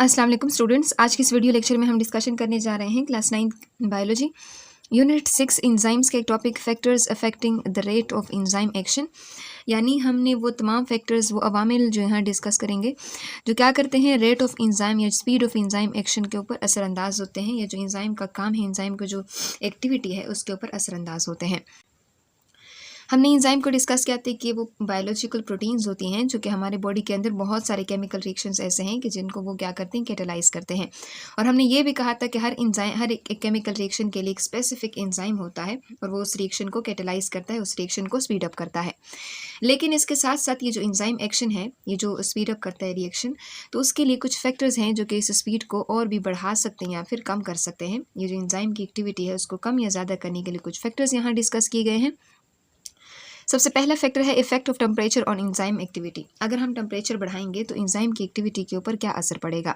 अस्सलाम वालेकुम स्टूडेंट्स। आज की इस वीडियो लेक्चर में हम डिस्कशन करने जा रहे हैं क्लास 9 बायोलॉजी यूनिट 6 इंजाइम्स के एक topic factors affecting the rate of enzyme action. यानी हमने वो तमाम फैक्टर्स, वो अवामिल जो यहाँ डिस्कस करेंगे जो क्या करते हैं रेट ऑफ इंजाइम या स्पीड ऑफ इंजाइम एक्शन के ऊपर असरअंदाज होते हैं, या जो इंजाइम का काम है, इंजाइम का जो एक्टिविटी है उसके ऊपर असरअंदाज होते हैं। हमने एंजाइम को डिस्कस किया था कि वो बायोलॉजिकल प्रोटीन्स होती हैं जो कि हमारे बॉडी के अंदर बहुत सारे केमिकल रिएक्शंस ऐसे हैं कि जिनको वो क्या करते हैं, कैटालाइज करते हैं। और हमने ये भी कहा था कि हर एक केमिकल रिएक्शन के लिए एक स्पेसिफिक एंजाइम होता है और वो उस रिएक्शन को कैटालाइज करता है, उस रिएक्शन को स्पीड अप करता है। लेकिन इसके साथ साथ ये जो एंजाइम एक्शन है, ये जो स्पीड अप करता है रिएक्शन, तो उसके लिए कुछ फैक्टर्स हैं जो कि इस स्पीड को और भी बढ़ा सकते हैं या फिर कम कर सकते हैं। ये जो एंजाइम की एक्टिविटी है उसको कम या ज़्यादा करने के लिए कुछ फैक्टर्स यहाँ डिस्कस किए गए हैं। सबसे पहला फैक्टर है effect of temperature on enzyme activity. अगर हम टेम्परेचर बढ़ाएंगे तो एंजाइम की एक्टिविटी के ऊपर क्या असर पड़ेगा।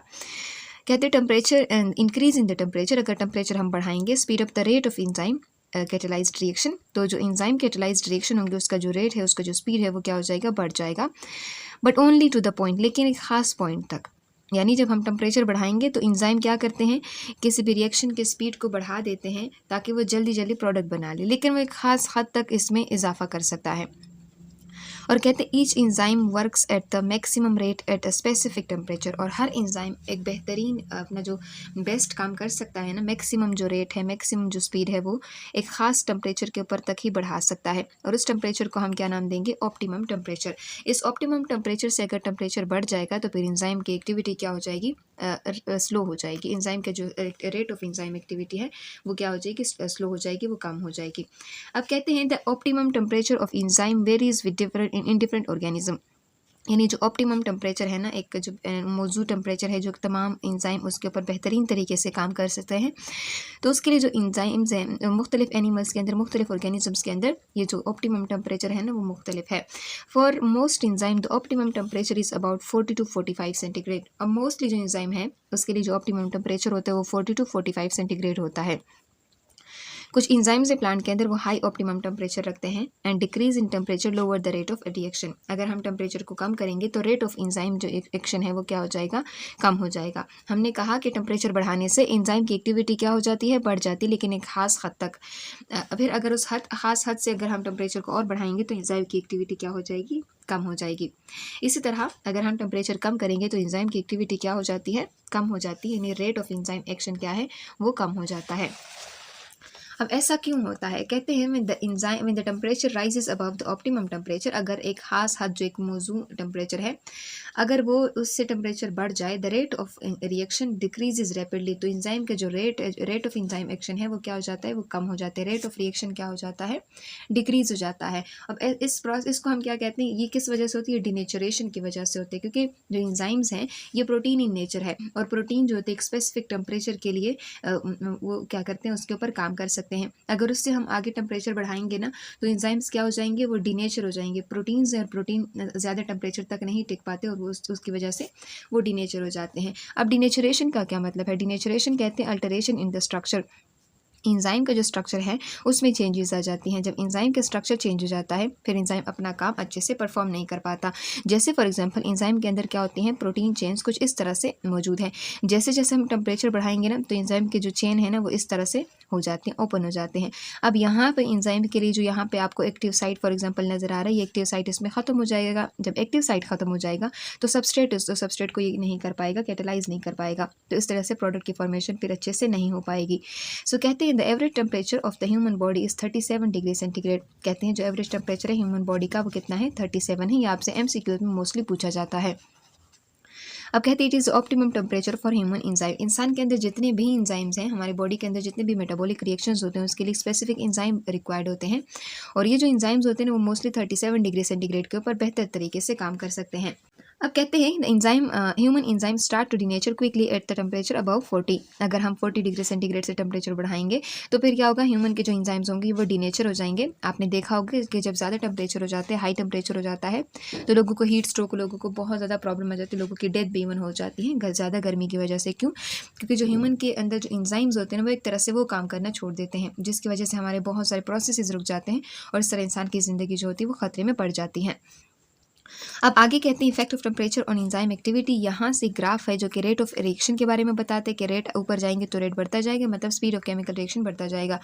कहते हैं temperature and increase in the temperature, अगर टेम्परेचर हम बढ़ाएंगे speed up the rate of enzyme catalysed reaction, तो जो एंजाइम कैटालाइज्ड रिएक्शन होंगे उसका जो रेट है, उसका जो स्पीड है वो क्या हो जाएगा, बढ़ जाएगा। But only to the point, लेकिन एक खास पॉइंट तक। यानी जब हम टेम्परेचर बढ़ाएंगे तो एंजाइम क्या करते हैं, किसी भी रिएक्शन के स्पीड को बढ़ा देते हैं ताकि वो जल्दी जल्दी प्रोडक्ट बना ले, लेकिन वो एक खास हद तक इसमें इजाफा कर सकता है। और कहते हैं each enzyme works at the maximum rate at a specific temperature. और हर एंजाइम एक बेहतरीन अपना जो बेस्ट काम कर सकता है ना, मैक्सिमम जो रेट है, मैक्सिमम जो स्पीड है, वो एक ख़ास टेम्परेचर के ऊपर तक ही बढ़ा सकता है। और उस टेम्परेचर को हम क्या नाम देंगे, ऑप्टिमम टेम्परेचर। इस ऑप्टिमम टेम्परेचर से अगर टेम्परेचर बढ़ जाएगा तो फिर एंजाइम की एक्टिविटी क्या हो जाएगी, स्लो हो जाएगी। एंजाइम के जो रेट ऑफ एंजाइम एक्टिविटी है वो क्या हो जाएगी, स्लो हो जाएगी, वो कम हो जाएगी। अब कहते हैं the optimum temperature of enzyme varies with in different organism. यानी जो ऑप्टिमम टेम्परेचर है ना, एक जो मौजूद टेम्परेचर है जो तमाम एंजाइम उसके ऊपर बेहतरीन तरीके से काम कर सकते हैं, तो उसके लिए जो एंजाइम्स हैं मुख्तलिफ एनिमल्स के अंदर, मुख्तलिफ ऑर्गेनिजम्स के अंदर ये जो ऑप्टिमम टेम्परेचर है ना वो मुख्तलिफ है। For most enzyme the optimum temperature is about 40 to 45 centigrade. अब मोस्टली जो एंजाइम है उसके लिए जो ऑप्टिमम टेम्परेचर होता है वो 40 to 45 सेंटीग्रेड होता है। कुछ एंजाइम्स है प्लांट के अंदर वो हाई ऑप्टिमम टेम्परेचर रखते हैं and decrease in temperature lower the rate of reaction. अगर हम टेम्परेचर को कम करेंगे तो रेट ऑफ एंजाइम जो एक्शन है वो क्या हो जाएगा, कम हो जाएगा। हमने कहा कि टेम्परेचर बढ़ाने से एंजाइम की एक्टिविटी क्या हो जाती है, बढ़ जाती है, लेकिन एक खास हद तक। फिर अगर उस खास हद से अगर हम टेम्परेचर को और बढ़ाएंगे तो एंजाइम की एक्टिविटी क्या हो जाएगी, कम हो जाएगी। इसी तरह अगर हम टेम्परेचर कम करेंगे तो एंजाइम की एक्टिविटी क्या हो जाती है, कम हो जाती है, यानी रेट ऑफ एंजाइम एक्शन क्या है, वो कम हो जाता है। अब ऐसा क्यों होता है, कहते हैं when the temperature rises above the optimum temperature, अगर एक खास हद जो एक मौजूद टेम्परेचर है, अगर वो उससे टेम्परेचर बढ़ जाए, the rate of reaction decreases rapidly, तो एंजाइम का जो रेट ऑफ एंजाइम एक्शन है वो क्या हो जाता है, वो कम हो जाता है। रेट ऑफ रिएक्शन क्या हो जाता है, डिक्रीज हो जाता है। अब इस प्रोसेस को हम क्या कहते हैं, ये किस वजह से होती है, डिनेचरेशन की वजह से होती है, क्योंकि जो एंजाइम्स हैं ये प्रोटीन इन नेचर है, और प्रोटीन जो होते हैं एक स्पेसिफिक टेम्परेचर के लिए वो क्या करते हैं, उसके ऊपर काम कर सकते हैं। अगर उससे हम आगे टेम्परेचर बढ़ाएंगे ना तो एंजाइम्स क्या हो जाएंगे, वो डिनेचर हो जाएंगे। प्रोटीन्स और प्रोटीन ज़्यादा टेम्परेचर तक नहीं टिक पाते और वो उसकी वजह से वो डिनेचर हो जाते हैं। अब डिनेचरेशन का क्या मतलब है, डिनेचरेशन कहते हैं alteration in the structure. Enzyme का जो स्ट्रक्चर है उसमें चेंजेस आ जाती हैं। जब एंजाइम का स्ट्रक्चर चेंज हो जाता है फिर एंजाइम अपना काम अच्छे से परफॉर्म नहीं कर पाता। जैसे फॉर एग्जांपल एंजाइम के अंदर क्या होती हैं, प्रोटीन चेन्स कुछ इस तरह से मौजूद हैं। जैसे जैसे हम टेम्परेचर बढ़ाएंगे ना तो एंजाइम के जो चेन है ना वो इस तरह से हो जाते हैं, ओपन हो जाते हैं। अब यहाँ पर एंजाइम के लिए जो यहाँ पे आपको एक्टिव साइट फॉर एग्जाम्पल नज़र आ रहा है, ये एक्टिव साइट इसमें ख़त्म हो जाएगा। जब एक्टिव साइट ख़त्म हो जाएगा तो सब्सट्रेट को ये नहीं कर पाएगा, कैटेलाइज नहीं कर पाएगा, तो इस तरह से प्रोडक्ट की फॉर्मेशन फिर अच्छे से नहीं हो पाएगी। सो कहते हैं the average temperature of the human body is 37 degree centigrade. कहते हैं जो एवरेज टेम्परेचर है ह्यूमन बॉडी का वो कितना है, 37 है। ये आपसे एमसीक्यू में मोस्टली पूछा जाता है। अब कहते हैं it is optimum temperature for human enzyme. इंसान के अंदर जितने भी एंजाइम्स हैं, हमारे बॉडी के अंदर जितने भी मेटाबॉलिक रिएक्शंस होते हैं उसके लिए स्पेसिफिक एंजाइम रिक्वायर्ड होते हैं, और ये जो एंजाइम्स होते हैं वो मोस्टली 37 डिग्री सेंटीग्रेड के ऊपर बेहतर तरीके से काम कर सकते हैं। अब कहते हैं enzyme human enzyme start to denature quickly at the temperature above 40। अगर हम 40 डिग्री सेंटीग्रेड से टेम्परेचर बढ़ाएंगे तो फिर क्या होगा, ह्यूमन के जो एंजाइम्स होंगे वो डिनेचर हो जाएंगे। आपने देखा होगा कि जब ज़्यादा टेम्परेचर हो जाते हैं, हाई टेम्परेचर हो जाता है, तो लोगों को हीट स्ट्रोक, लोगों को बहुत ज़्यादा प्रॉब्लम आ जाती है, लोगों की डेथ भी इवन हो जाती है ज़्यादा गर्मी की वजह से। क्यों, क्योंकि जो ह्यूमन के अंदर जो एंजाइम्स होते हैं ना वो एक तरह से वो काम करना छोड़ देते हैं, जिसकी वजह से हमारे बहुत सारे प्रोसेसेस रुक जाते हैं और इस तरह इंसान की ज़िंदगी जो होती है वो ख़तरे में पड़ जाती हैं। अब आगे कहते हैं effect of temperature on enzyme activity. यहाँ से ग्राफ है जो कि रेट ऑफ रिएक्शन के बारे में बताते हैं कि रेट ऊपर जाएंगे तो रेट बढ़ता जाएगा, मतलब स्पीड ऑफ केमिकल रिएक्शन बढ़ता जाएगा।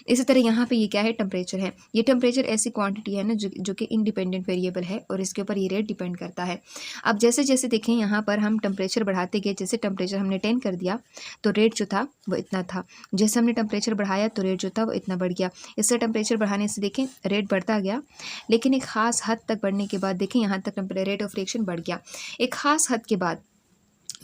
इसी तरह यहाँ पे ये क्या है, टेम्परेचर है। ये टेम्परेचर ऐसी क्वांटिटी है ना जो कि इंडिपेंडेंट वेरिएबल है और इसके ऊपर ये रेट डिपेंड करता है। अब जैसे जैसे देखें यहाँ पर हम टेम्परेचर बढ़ाते गए, जैसे टेम्परेचर हमने 10 कर दिया तो रेट जो था वो इतना था, जैसे हमने टेम्परेचर बढ़ाया तो रेट जो था वो इतना बढ़ गया। इससे टेम्परेचर बढ़ाने से देखें रेट बढ़ता गया, लेकिन एक ख़ास हद तक बढ़ने के बाद देखें यहाँ तक रेट ऑफ रिएक्शन बढ़ गया। एक ख़ास हद के बाद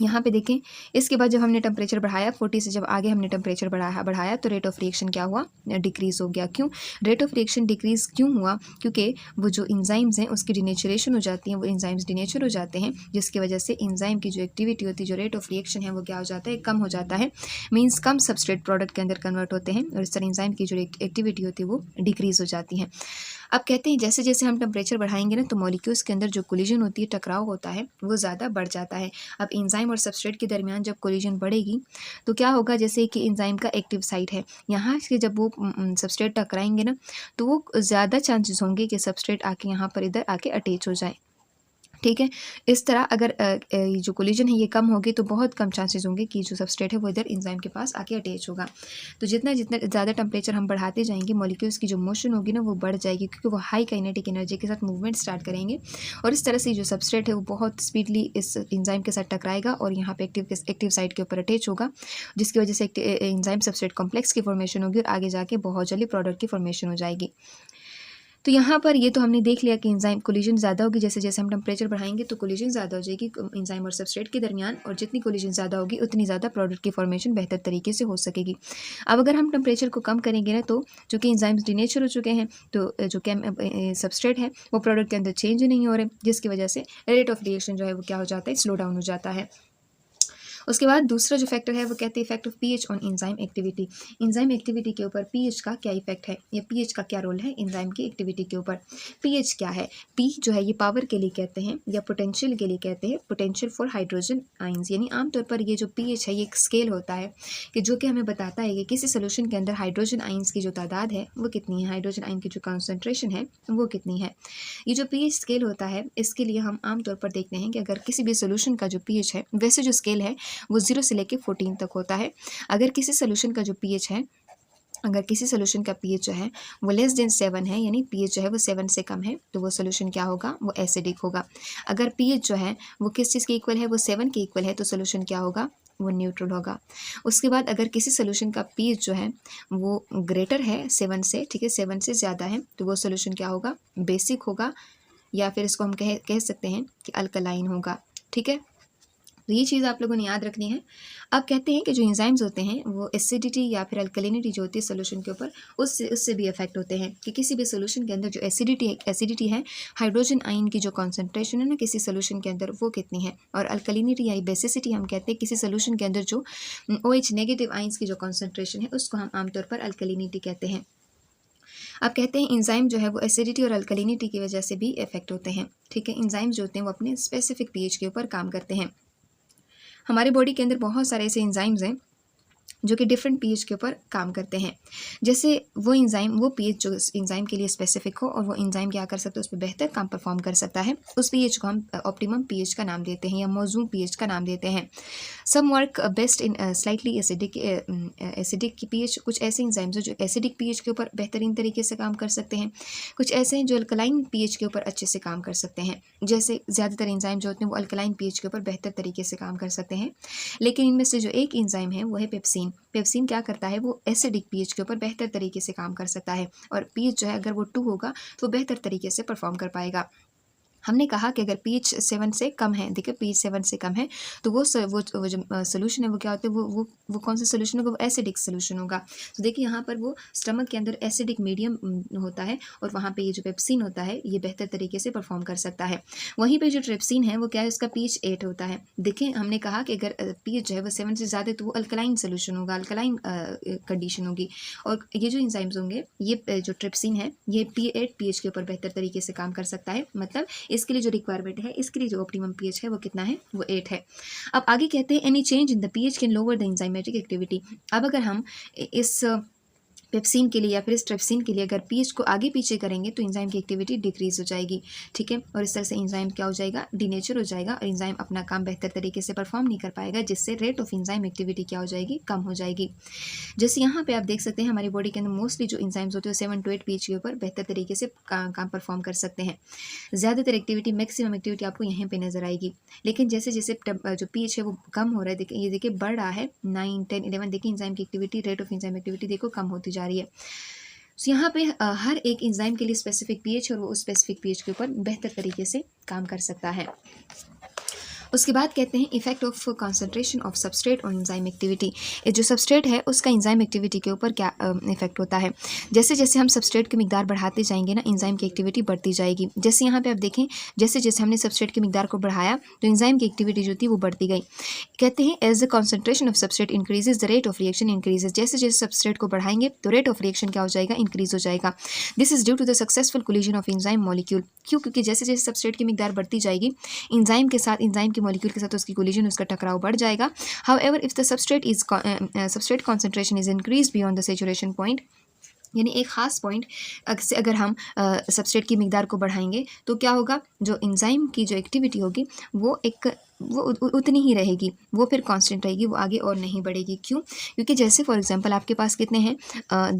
यहाँ पे देखें, इसके बाद जब हमने टेम्परेचर बढ़ाया 40 से, जब आगे हमने टेम्परेचर बढ़ाया तो रेट ऑफ रिएक्शन क्या हुआ, डिक्रीज़ हो गया। क्यों रेट ऑफ रिएक्शन डिक्रीज़ क्यों हुआ, क्योंकि वो जो इंजाइम्स हैं उसकी डिनेचुरेशन हो जाती है, वो इंजाइम्स डिनेचर हो जाते हैं, जिसकी वजह से इंजाइम की जो एक्टिविटी होती है, जो रेट ऑफ रिएक्शन है वो क्या हो जाता है, कम हो जाता है। मीन्स कम सबस्ट्रेट प्रोडक्ट के अंदर कन्वर्ट होते हैं और इस तरह इंजाइम की जो एक्टिविटी होती है वो डिक्रीज़ हो जाती है। अब कहते हैं जैसे जैसे हम टेम्परेचर बढ़ाएंगे ना तो मॉलिक्यूल्स के अंदर जो कोलिजन होती है, टकराव होता है, वो ज़्यादा बढ़ जाता है। अब एंजाइम और सबस्ट्रेट के दरमियान जब कोलिजन बढ़ेगी तो क्या होगा, जैसे कि एंजाइम का एक्टिव साइट है, यहाँ से जब वो सबस्ट्रेट टकराएंगे ना तो वो ज़्यादा चांसेस होंगे कि सबस्ट्रेट आके यहाँ पर इधर आके अटैच हो जाए। ठीक है, इस तरह अगर ये जो कोलिजन है ये कम होगी तो बहुत कम चांसेस होंगे कि जो सबस्ट्रेट है वो इधर एंजाइम के पास आके अटैच होगा। तो जितना जितना ज़्यादा टेम्परेचर हम बढ़ाते जाएंगे, मॉलिक्यूल्स की जो मोशन होगी ना वो बढ़ जाएगी, क्योंकि वो हाई काइनेटिक एनर्जी के साथ मूवमेंट स्टार्ट करेंगे और इस तरह से जो सबस्ट्रेट है वो बहुत स्पीडली इस एंजाइम के साथ टकराएगा और यहाँ पे एक्टिव साइट के ऊपर अटैच होगा, जिसकी वजह से एंजाइम सबस्ट्रेट कॉम्प्लेक्स की फॉर्मेशन होगी और आगे जाके बहुत जल्दी प्रोडक्ट की फॉर्मेशन हो जाएगी। तो यहाँ पर ये तो हमने देख लिया कि एंजाइम कोलिजन ज़्यादा होगी, जैसे जैसे हम टेम्परेचर बढ़ाएंगे तो कोलिजन ज़्यादा हो जाएगी एंजाइम और सबस्ट्रेट के दरमियान, और जितनी कोलिजन ज़्यादा होगी उतनी ज़्यादा प्रोडक्ट की फॉर्मेशन बेहतर तरीके से हो सकेगी। अब अगर हम टेम्परेचर को कम करेंगे ना तो चूँकि एंजाइम्स डिनेचर हो चुके हैं तो जो सबस्ट्रेट है वो प्रोडक्ट के अंदर चेंज नहीं हो रहे, जिसकी वजह से रेट ऑफ रिएक्शन जो है वो क्या हो जाता है, स्लो डाउन हो जाता है। उसके बाद दूसरा जो फैक्टर है वो कहते हैं effect of pH on enzyme activity. Enzyme activity के ऊपर पीएच का क्या इफेक्ट है, या पीएच का क्या रोल है एंजाइम की एक्टिविटी के ऊपर। पीएच क्या है, पी जो है ये पावर के लिए कहते हैं या पोटेंशियल के लिए कहते हैं, पोटेंशियल फॉर हाइड्रोजन आइंस। यानी आमतौर पर ये जो पीएच है ये एक स्केल होता है कि जो कि हमें बताता है कि किसी सोल्यूशन के अंदर हाइड्रोजन आइंस की जो तादाद है वो कितनी है, हाइड्रोजन आइन की जो कॉन्सेंट्रेशन है वो कितनी है। ये जो पीएच स्केल होता है इसके लिए हम आमतौर पर देखते हैं कि अगर किसी भी सोल्यूशन का जो पीएच है, वैसे जो स्केल है वो 0 से लेकर 14 तक होता है। अगर किसी सोल्यूशन का जो पीएच है, अगर किसी सोल्यूशन का पीएच जो है वो लेस देन 7 है, यानी पीएच जो है वो 7 से कम है, तो वो सोल्यूशन क्या होगा, वो एसिडिक होगा। अगर पीएच जो है वो किस चीज़ के इक्वल है, वो 7 के इक्वल है, तो सोल्यूशन क्या होगा, वो न्यूट्रल होगा। उसके बाद अगर किसी सोल्यूशन का पीएच जो है वो ग्रेटर है 7 से, ठीक है, 7 से ज़्यादा है, तो वो सोल्यूशन क्या होगा, बेसिक होगा, या फिर इसको हम कह सकते हैं कि अल्कलाइन होगा। ठीक है, तो ये चीज़ आप लोगों ने याद रखनी है। अब कहते हैं कि जो एंजाइम्स होते हैं वो एसिडिटी या फिर अल्कलिनिटी जो होती है सोल्यूशन के ऊपर, उससे भी अफेक्ट होते हैं कि किसी भी सोल्यूशन के अंदर जो एसिडिटी है, हाइड्रोजन आयन की जो कॉन्सेंट्रेशन है ना किसी सोल्यूशन के अंदर वो कितनी है, और अल्कलिनिटी या बेसिसिटी हम कहते हैं किसी सोल्यूशन के अंदर जो OH नेगेटिव आइंस की जो कॉन्सेंट्रेशन है उसको हम आमतौर पर अल्कलिनिटी कहते हैं। अब कहते हैं एंजाइम जो है वो एसिडिटी और अल्कलिनिटी की वजह से भी इफेक्ट होते हैं। ठीक है, एंजाइम्स जो होते हैं वो अपने स्पेसिफिक पीएच के ऊपर काम करते हैं। हमारे बॉडी के अंदर बहुत सारे ऐसे एंजाइम्स हैं जो कि डिफरेंट पीएच के ऊपर काम करते हैं। जैसे वो एंजाइम, वो पीएच जो एंजाइम के लिए स्पेसिफिक हो और वो एंजाइम क्या कर सकता है, उस पर बेहतर काम परफॉर्म कर सकता है, उस पीएच को हम ऑप्टिमम पीएच का नाम देते हैं या मौजून पीएच का नाम देते हैं। Some work best in slightly acidic की पीएच। कुछ ऐसे एंजाइम्स हैं जो एसिडिक पीएच के ऊपर बेहतरीन तरीके से काम कर सकते हैं, कुछ ऐसे हैं जो अल्कलाइन पीएच के ऊपर अच्छे से काम कर सकते हैं। जैसे ज़्यादातर एंजाइम जो होते हैं वो अल्कलाइन पीएच के ऊपर बेहतर तरीके से काम कर सकते हैं, लेकिन इनमें से जो एक एंजाइम है वो है पेप्सिन। पेप्सिन क्या करता है, वो एसिडिक पीएच के ऊपर बेहतर तरीके से काम कर सकता है, और पीएच जो है अगर वो 2 होगा तो बेहतर तरीके से परफॉर्म कर पाएगा। हमने कहा कि अगर पीएच 7 से कम है, देखिए पीएच 7 से कम है तो वो जो सोल्यूशन है वो क्या होता है, वो कौन सा सोल्यूशन होगा, वो एसिडिक सोल्यूशन होगा। तो देखिए यहाँ पर वो स्टमक के अंदर एसिडिक मीडियम होता है और वहाँ पे ये जो पेप्सिन होता है ये बेहतर तरीके से परफॉर्म कर सकता है। वहीं पे जो ट्रिप्सिन है वो क्या है, उसका पीएच 8 होता है। देखिए हमने कहा कि अगर पीएच जो है वो 7 से ज़्यादा तो वो अल्कलाइन सोल्यूशन होगा, अल्कलाइन कंडीशन होगी, और ये जो एंजाइम्स होंगे, ये जो ट्रिप्सिन है ये P8 पीएच के ऊपर बेहतर तरीके से काम कर सकता है। मतलब इसके लिए जो रिक्वायरमेंट है, इसके लिए जो ऑप्टिमम पीएच है वो कितना है, वो 8 है। अब आगे कहते हैं any change in the pH can lower the enzymatic activity. अब अगर हम इस पेप्सिन के लिए या फिर स्ट्रेप्सिन के लिए अगर पीएच को आगे पीछे करेंगे तो एंजाइम की एक्टिविटी डिक्रीज हो जाएगी, ठीक है। और इस तरह से एंजाइम क्या हो जाएगा, डीनेचर हो जाएगा और एंजाइम अपना काम बेहतर तरीके से परफॉर्म नहीं कर पाएगा, जिससे रेट ऑफ एंजाइम एक्टिविटी क्या हो जाएगी, कम हो जाएगी। जैसे यहाँ पे आप देख सकते हैं हमारी बॉडी के अंदर मोस्टली जो एंजाइम्स होते हैं 7 to 8 पीएच के ऊपर बेहतर तरीके से काम परफॉर्म कर सकते हैं। ज़्यादातर एक्टिविटी, मैक्सिमम एक्टिविटी आपको यहाँ पे नजर आएगी। लेकिन जैसे जैसे जो पीएच है वो कम हो रहा है, देखिए ये देखिए बढ़ रहा है 9, 10, 11, देखिए एंजाइम की activity, rate of enzyme activity देखो कम होती जा रही है। तो यहाँ पे हर एक एंजाइम के लिए स्पेसिफिक पीएच और वो उस स्पेसिफिक पीएच के ऊपर बेहतर तरीके से काम कर सकता है। उसके बाद कहते हैं effect of concentration of substrate और एंजाइम एक्टिविटी। ये जो सबस्ट्रेट है उसका एंजाइम एक्टिविटी के ऊपर क्या इफेक्ट होता है। जैसे जैसे हम सबस्ट्रेट की मिकदार बढ़ाते जाएंगे ना, एंजाइम की एक्टिविटी बढ़ती जाएगी। जैसे यहाँ पे आप देखें, जैसे जैसे हमने सबस्ट्रेट की मिकदार को बढ़ाया तो एंजाइम की एक्टिविटी जो थी वो बढ़ती गई। कहते हैं as the concentration of substrate increases the rate of reaction increases. जैसे जैसे सबस्ट्रेट को बढ़ाएंगे तो रेट ऑफ रिएक्शन क्या हो जाएगा, इंक्रीज हो जाएगा। This is due to the successful collision of enzyme molecule. क्यों? क्योंकि जैसे जैसे सबस्ट्रेट की मिकदार बढ़ती जाएगी, एंजाइम के साथ, एंजाइम के मॉलिक्यूल के साथ उसकी कोलिजन, उसका टकराव बढ़ जाएगा। However if the substrate concentration is increase beyond the saturation point, यानी एक ख़ास पॉइंट से अगर हम सबस्ट्रेट की मिकदार को बढ़ाएंगे तो क्या होगा, जो एंजाइम की जो एक्टिविटी होगी वो उतनी ही रहेगी, वो फिर कांस्टेंट रहेगी, वो आगे और नहीं बढ़ेगी। क्यों? क्योंकि जैसे फॉर एग्जांपल आपके पास कितने हैं,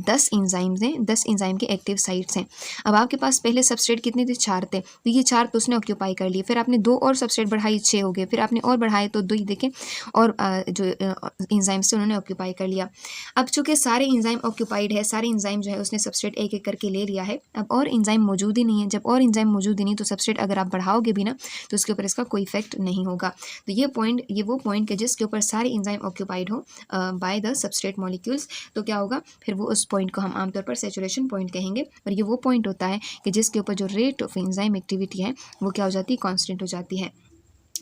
10 एंजाइम्स हैं, 10 एंजाइम के एक्टिव साइट्स हैं। अब आपके पास पहले सबस्ट्रेट कितने थे, 4 थे, तो ये 4 तो उसने ऑक्यूपाई कर लिए। फिर आपने 2 और सबस्ट्रेट बढ़ाई, 6 हो गए। फिर आपने और बढ़ाए तो 2 ही देखें, और जो एंजाइम्स थे उन्होंने ऑक्यूपाई कर लिया। अब चूँकि सारे एंजाइम ऑक्यूपाइड है, सारे एंजाइम जो है उसने सबस्ट्रेट एक एक करके ले लिया है, अब और एंजाइम मौजूद ही नहीं है। जब और एंजाइम मौजूद ही नहीं तो सबस्ट्रेट अगर आप बढ़ाओगे भी ना तो उसके ऊपर इसका कोई इफेक्ट नहीं होगा। तो ये वो पॉइंट है जिसके ऊपर सारे एंजाइम ऑक्यूपाइड हो बाय द सबस्ट्रेट मॉलिक्यूल्स, तो क्या होगा फिर वो उस पॉइंट को हम आमतौर पर सैचुरेशन पॉइंट कहेंगे। और ये वो पॉइंट होता है कि जिसके ऊपर जो रेट ऑफ एंजाइम एक्टिविटी है वो क्या हो जाती है, कांस्टेंट हो जाती है।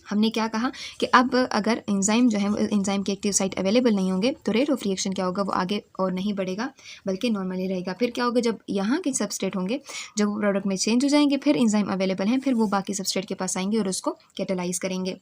हमने क्या कहा कि अब अगर एंजाइम जो है वो एंजाइम के एक्टिव साइट अवेलेबल नहीं होंगे तो रेट ऑफ रिएक्शन क्या होगा, वो आगे और नहीं बढ़ेगा बल्कि नॉर्मली रहेगा। फिर क्या होगा, जब यहाँ के सबस्ट्रेट होंगे, जब वो प्रोडक्ट में चेंज हो जाएंगे, फिर एंजाइम अवेलेबल हैं, फिर वो बाकी सबस्ट्रेट के पास आएंगे और उसको कैटेलाइज करेंगे।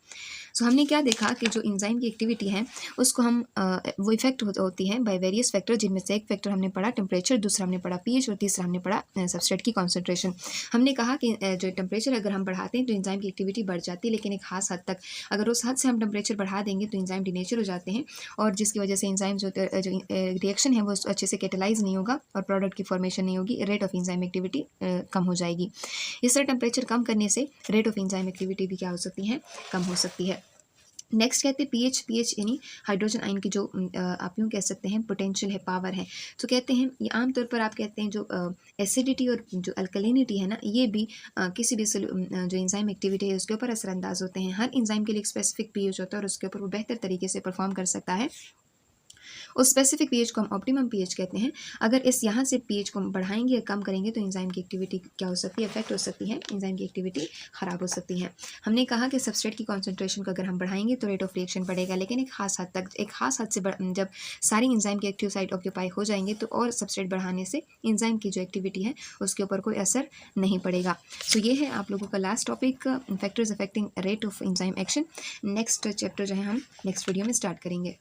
सो हमने क्या देखा कि जो एंजाइम की एक्टिविटी है उसको हम वो इफेक्ट होती है बाय वेरियस फैक्टर, जिनमें से एक फैक्टर हमने पढ़ा टेम्परेचर, दूसरा हमने पढ़ा पीएच और तीसरा हमने पढ़ा सबस्ट्रेट की कॉन्सेंट्रेशन। हमने कहा कि जो टेम्परेचर अगर हम बढ़ाते हैं तो एंजाइम की एक्टिविटी बढ़ जाती है, लेकिन एक खास हद तक। अगर उस हद से हम टेम्परेचर बढ़ा देंगे तो एंजाइम डिनेचर हो जाते हैं, और जिसकी वजह से एंजाइम जो रिएक्शन है वो अच्छे से कैटेलाइज नहीं होगा और प्रोडक्ट की फॉर्मेशन नहीं होगी, रेट ऑफ एंजाइम एक्टिविटी कम हो जाएगी। इस तरह टेम्परेचर कम करने से रेट ऑफ एंजाइम एक्टिविटी भी क्या हो सकती है, कम हो सकती है। नेक्स्ट कहते हैं पीएच यानी हाइड्रोजन आयन की जो आप यूँ कह सकते हैं पोटेंशियल है, पावर है। तो कहते हैं ये आमतौर पर आप कहते हैं जो एसिडिटी और जो अल्कलिनिटी है ना, ये भी किसी भी जो एंजाइम एक्टिविटी है उसके ऊपर असरअंदाज होते हैं। हर एंजाइम के लिए एक स्पेसिफिक पीएच होता है और उसके ऊपर वो बेहतर तरीके से परफॉर्म कर सकता है। उस स्पेसिफिक पीएच को हम ऑप्टिमम पीएच कहते हैं। अगर इस यहाँ से पीएच को हम बढ़ाएंगे या कम करेंगे तो एंजाइम की एक्टिविटी क्या हो सकती है, इफेक्ट हो सकती है, एंजाइम की एक्टिविटी ख़राब हो सकती है। हमने कहा कि सबस्ट्रेट की कॉन्सेंट्रेशन को अगर हम बढ़ाएंगे तो रेट ऑफ रिएक्शन बढ़ेगा, लेकिन एक खास हद तक, एक खास हद से जब सारी एंजाइम की एक्टिव साइट ऑक्यूपाई हो जाएंगे तो और सबस्ट्रेट बढ़ाने से एंजाइम की जो एक्टिविटी है उसके ऊपर कोई असर नहीं पड़ेगा। सो ये है आप लोगों का last topic, factors affecting rate of enzyme action. Next chapter जो है हम नेक्स्ट वीडियो में स्टार्ट करेंगे।